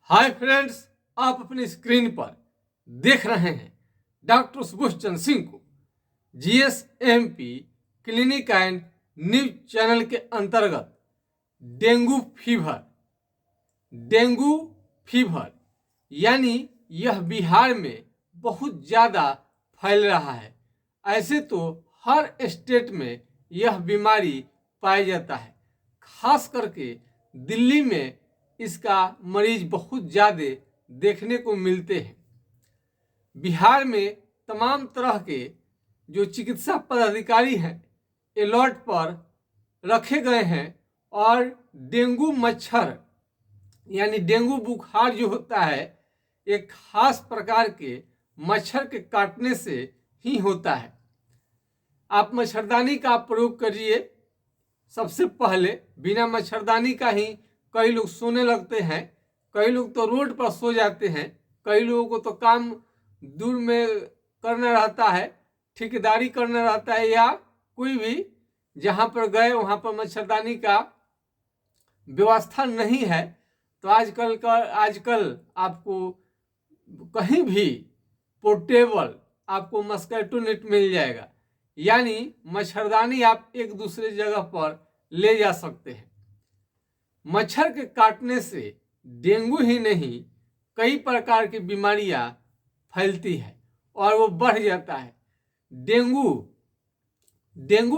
Hi friends, आप अपनी screen पर देख रहे हैं डॉक्टर सुबोध चंद्र सिंह को जीएसएमपी क्लिनिक एंड न्यूज चैनल के अंतर्गत डेंगू फीवर यानी यह बिहार में बहुत ज़्यादा फैल रहा है। ऐसे तो हर स्टेट में यह बीमारी पाया जाता है, खास करके दिल्ली में इसका मरीज बहुत ज़्यादा देखने को मिलते हैं। बिहार में तमाम तरह के जो चिकित्सा पदाधिकारी हैं अलर्ट पर रखे गए हैं और डेंगू मच्छर यानी डेंगू बुखार जो होता है एक खास प्रकार के मच्छर के काटने से ही होता है। आप मच्छरदानी का प्रयोग करिए। सबसे पहले बिना मच्छरदानी का ही कई लोग सोने लगते हैं, कई लोग तो रोड पर सो जाते हैं, कई लोगों को तो काम दूर में करना रहता है, ठेकेदारी करना रहता है, या कोई भी जहाँ पर गए वहाँ पर मच्छरदानी का व्यवस्था नहीं है। तो आजकल आपको कहीं भी पोर्टेबल आपको मस्कीटो नेट मिल जाएगा, यानी मच्छरदानी आप एक दूसरे जगह पर ले जा सकते हैं। मच्छर के काटने से डेंगू ही नहीं कई प्रकार की बीमारियां फैलती है और वो बढ़ जाता है। डेंगू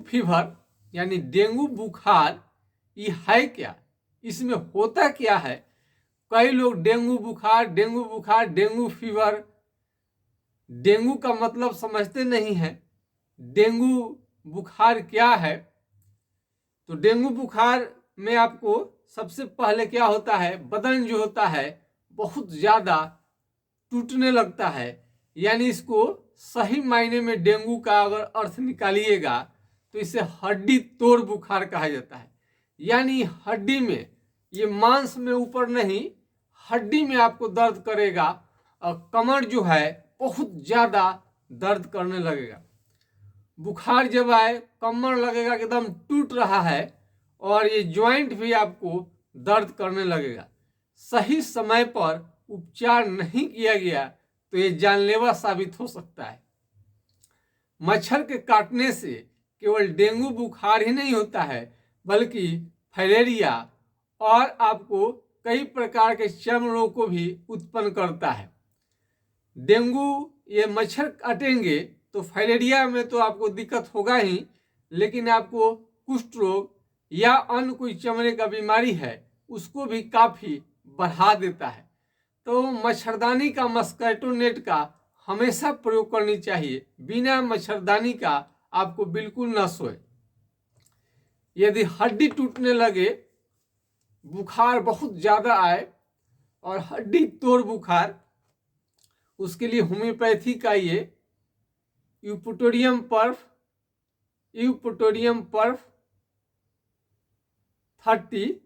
फीवर यानी डेंगू बुखार ये है क्या, इसमें होता क्या है? कई लोग डेंगू फीवर, डेंगू का मतलब समझते नहीं है। डेंगू बुखार क्या है? तो डेंगू बुखार में आपको सबसे पहले क्या होता है, बदन जो होता है बहुत ज़्यादा टूटने लगता है। यानी इसको सही मायने में डेंगू का अगर अर्थ निकालिएगा तो इसे हड्डी तोड़ बुखार कहा जाता है। यानी हड्डी में, ये मांस में ऊपर नहीं, हड्डी में आपको दर्द करेगा और कमर जो है बहुत ज़्यादा दर्द करने लगेगा। बुखार जब आए कमर लगेगा कि एकदम टूट रहा है और ये जॉइंट भी आपको दर्द करने लगेगा। सही समय पर उपचार नहीं किया गया तो ये जानलेवा साबित हो सकता है। मच्छर के काटने से केवल डेंगू बुखार ही नहीं होता है, बल्कि फाइलेरिया और आपको कई प्रकार के चर्म रोग को भी उत्पन्न करता है। डेंगू ये मच्छर काटेंगे तो फाइलेरिया में तो आपको दिक्कत होगा ही, लेकिन आपको कुष्ठ रोग या अन्य कोई चमड़े का बीमारी है उसको भी काफ़ी बढ़ा देता है। तो मच्छरदानी का, मस्कीटो नेट का हमेशा प्रयोग करनी चाहिए। बिना मच्छरदानी का आपको बिल्कुल न सोए। यदि हड्डी टूटने लगे, बुखार बहुत ज़्यादा आए और हड्डी तोड़ बुखार, उसके लिए होम्योपैथी का ये यूपोटोरियम पर्फ 30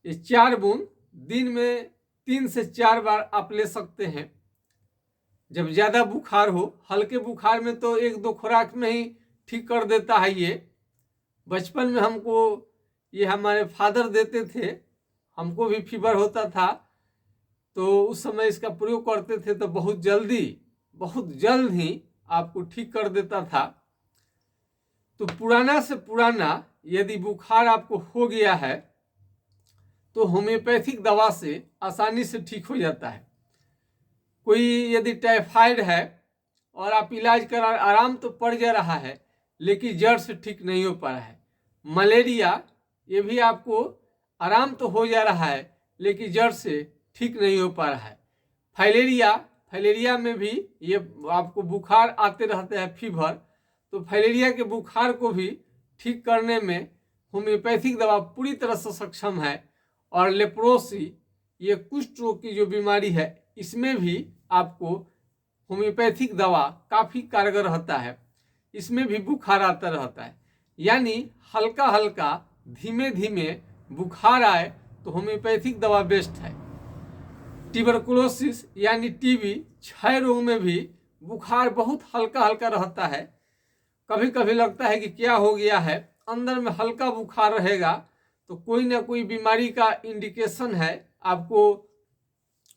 ये 4 बूंद दिन में 3 से 4 बार आप ले सकते हैं। जब ज़्यादा बुखार हो, हल्के बुखार में तो 1-2 खुराक में ही ठीक कर देता है। ये बचपन में हमको ये हमारे फादर देते थे, हमको भी फीवर होता था तो उस समय इसका प्रयोग करते थे तो बहुत जल्द ही आपको ठीक कर देता था। तो पुराना से पुराना यदि बुखार आपको हो गया है तो होम्योपैथिक दवा से आसानी से ठीक हो जाता है। कोई यदि टाइफाइड है और आप इलाज करा, आराम तो पड़ जा रहा है लेकिन जड़ से ठीक नहीं हो पा रहा है। मलेरिया, ये भी आपको आराम तो हो जा रहा है लेकिन जड़ से ठीक नहीं हो पा रहा है। फाइलेरिया में भी ये आपको बुखार आते रहते हैं, फीवर। तो फाइलेरिया के बुखार को भी ठीक करने में होम्योपैथिक दवा पूरी तरह से सक्षम है। और लेप्रोसी, ये कुष्ठ रोग की जो बीमारी है, इसमें भी आपको होम्योपैथिक दवा काफ़ी कारगर रहता है। इसमें भी बुखार आता रहता है। यानी हल्का हल्का धीमे धीमे बुखार आए तो होम्योपैथिक दवा बेस्ट है। ट्यूबरकुलोसिस यानी टीबी, क्षय रोग में भी बुखार बहुत हल्का हल्का रहता है। कभी कभी लगता है कि क्या हो गया है, अंदर में हल्का बुखार रहेगा तो कोई ना कोई बीमारी का इंडिकेशन है। आपको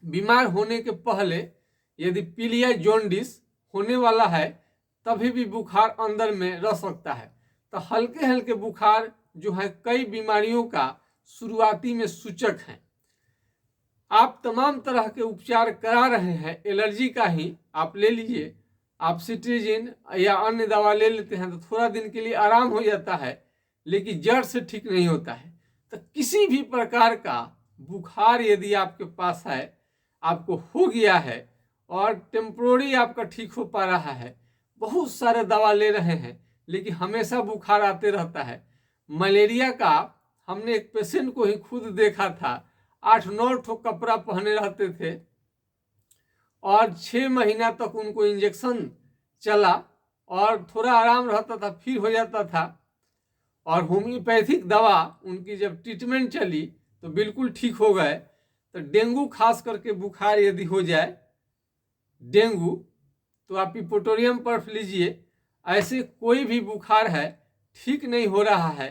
बीमार होने के पहले यदि पीलिया जॉन्डिस होने वाला है तभी भी बुखार अंदर में रह सकता है। तो हल्के हल्के बुखार जो है कई बीमारियों का शुरुआती में सूचक हैं। आप तमाम तरह के उपचार करा रहे हैं, एलर्जी का ही आप ले लीजिए, आप सिट्रीजिन या अन्य दवा ले लेते हैं तो थोड़ा दिन के लिए आराम हो जाता है, लेकिन जड़ से ठीक नहीं होता है। तो किसी भी प्रकार का बुखार यदि आपके पास है, आपको हो गया है और टेम्पोररी आपका ठीक हो पा रहा है, बहुत सारे दवा ले रहे हैं लेकिन हमेशा बुखार आते रहता है। मलेरिया का हमने एक पेशेंट को ही खुद देखा था, 8-9 ठो कपड़ा पहने रहते थे और 6 महीना तक उनको इंजेक्शन चला और थोड़ा आराम रहता था, फिर हो जाता था। और होम्योपैथिक दवा उनकी जब ट्रीटमेंट चली तो बिल्कुल ठीक हो गए। तो डेंगू खास करके बुखार यदि हो जाए डेंगू, तो आप इपोटोरियम पर्फ लीजिए। ऐसे कोई भी बुखार है ठीक नहीं हो रहा है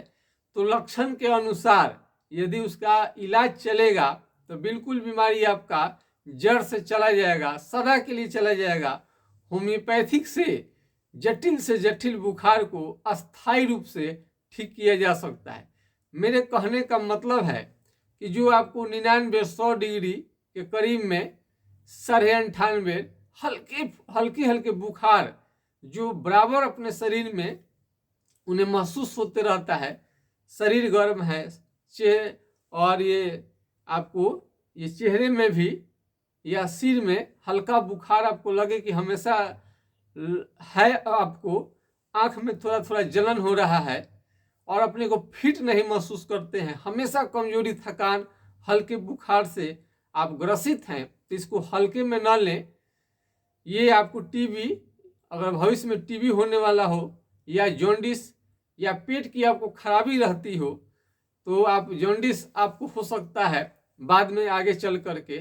तो लक्षण के अनुसार यदि उसका इलाज चलेगा तो बिल्कुल बीमारी आपका जड़ से चला जाएगा, सदा के लिए चला जाएगा। होम्योपैथिक से जटिल बुखार को अस्थायी रूप से ठीक किया जा सकता है। मेरे कहने का मतलब है कि जो आपको 99-100 डिग्री के करीब में 98.5 हल्के हल्के बुखार जो बराबर अपने शरीर में उन्हें महसूस होते रहता है, शरीर गर्म है और ये आपको ये चेहरे में भी या सिर में हल्का बुखार आपको लगे कि हमेशा है, आपको आंख में थोड़ा थोड़ा जलन हो रहा है और अपने को फिट नहीं महसूस करते हैं, हमेशा कमजोरी थकान हल्के बुखार से आप ग्रसित हैं, तो इसको हल्के में न लें। ये आपको टीबी, अगर भविष्य में टीबी होने वाला हो या जॉन्डिस या पेट की आपको खराबी रहती हो तो आप जॉन्डिस आपको हो सकता है बाद में आगे चल करके।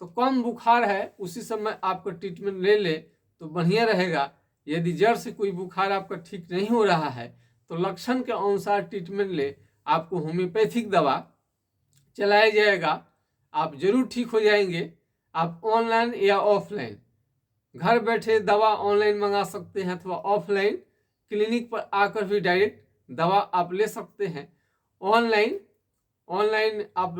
तो कम बुखार है उसी समय आपका ट्रीटमेंट ले ले तो बढ़िया रहेगा। यदि जड़ से कोई बुखार आपका ठीक नहीं हो रहा है तो लक्षण के अनुसार ट्रीटमेंट ले, आपको होम्योपैथिक दवा चलाया जाएगा, आप जरूर ठीक हो जाएंगे। आप ऑनलाइन या ऑफलाइन घर बैठे दवा ऑनलाइन मंगा सकते हैं अथवा ऑफलाइन क्लिनिक पर आकर भी डायरेक्ट दवा आप ले सकते हैं। ऑनलाइन आप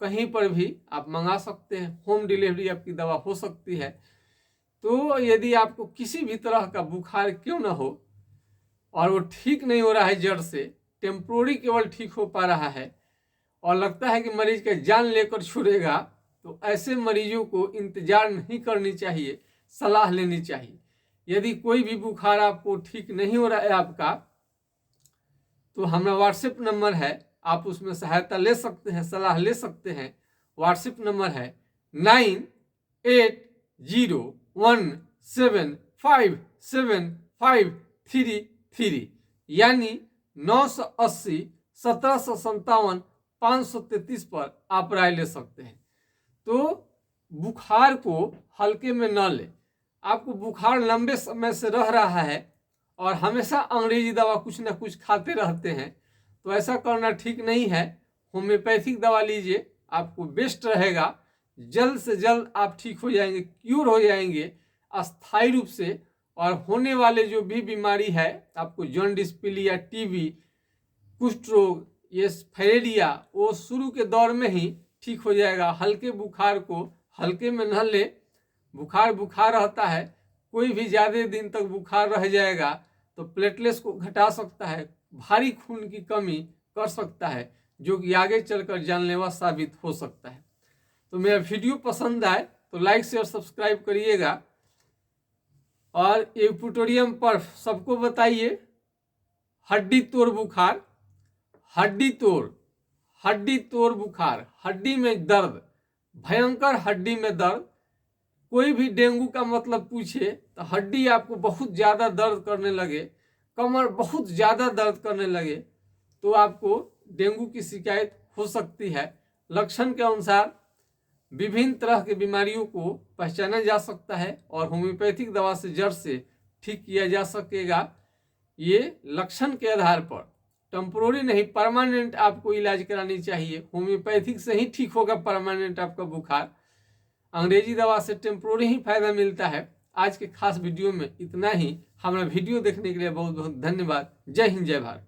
कहीं पर भी आप मंगा सकते हैं, होम डिलीवरी आपकी दवा हो सकती है। तो यदि आपको किसी भी तरह का बुखार क्यों ना हो और वो ठीक नहीं हो रहा है, जड़ से टेम्पोररी केवल ठीक हो पा रहा है और लगता है कि मरीज का जान लेकर छोड़ेगा, तो ऐसे मरीजों को इंतजार नहीं करनी चाहिए, सलाह लेनी चाहिए। यदि कोई भी बुखार आपको ठीक नहीं हो रहा है आपका, तो हमारा व्हाट्सएप नंबर है, आप उसमें सहायता ले सकते हैं, सलाह ले सकते हैं। व्हाट्सएप नंबर है 9801175733 यानी 980-1757-533 पर आप राय ले सकते हैं। तो बुखार को हल्के में न ले। आपको बुखार लंबे समय से रह रहा है और हमेशा अंग्रेजी दवा कुछ ना कुछ खाते रहते हैं तो ऐसा करना ठीक नहीं है। होम्योपैथिक दवा लीजिए, आपको बेस्ट रहेगा, जल्द से जल्द आप ठीक हो जाएंगे, क्यूर हो जाएंगे अस्थायी रूप से। और होने वाले जो भी बीमारी है आपको जॉन्डिस, पीलिया, टीबी, कुष्ठ रोग, ये फाइलेरिया, वो शुरू के दौर में ही ठीक हो जाएगा। हल्के बुखार को हल्के में न ले। बुखार रहता है, कोई भी ज़्यादा दिन तक बुखार रह जाएगा तो प्लेटलेट्स को घटा सकता है, भारी खून की कमी कर सकता है, जो कि आगे चलकर जानलेवा साबित हो सकता है। तो मेरा वीडियो पसंद आए तो लाइक शेयर सब्सक्राइब करिएगा और इपोटोरियम पर्फ सबको बताइए। हड्डी तोड़ बुखार, हड्डी तोड़ बुखार, हड्डी में दर्द, भयंकर हड्डी में दर्द, कोई भी डेंगू का मतलब पूछे तो हड्डी आपको बहुत ज़्यादा दर्द करने लगे, कमर बहुत ज़्यादा दर्द करने लगे तो आपको डेंगू की शिकायत हो सकती है। लक्षण के अनुसार विभिन्न तरह की बीमारियों को पहचाना जा सकता है और होम्योपैथिक दवा से जड़ से ठीक किया जा सकेगा। ये लक्षण के आधार पर टेम्पोररी नहीं, परमानेंट आपको इलाज करानी चाहिए। होम्योपैथिक से ही ठीक होगा परमानेंट आपका बुखार, अंग्रेजी दवा से टेम्पोररी ही फायदा मिलता है। आज के खास वीडियो में इतना ही। हमारा वीडियो देखने के लिए बहुत बहुत धन्यवाद। जय हिंद, जय भारत।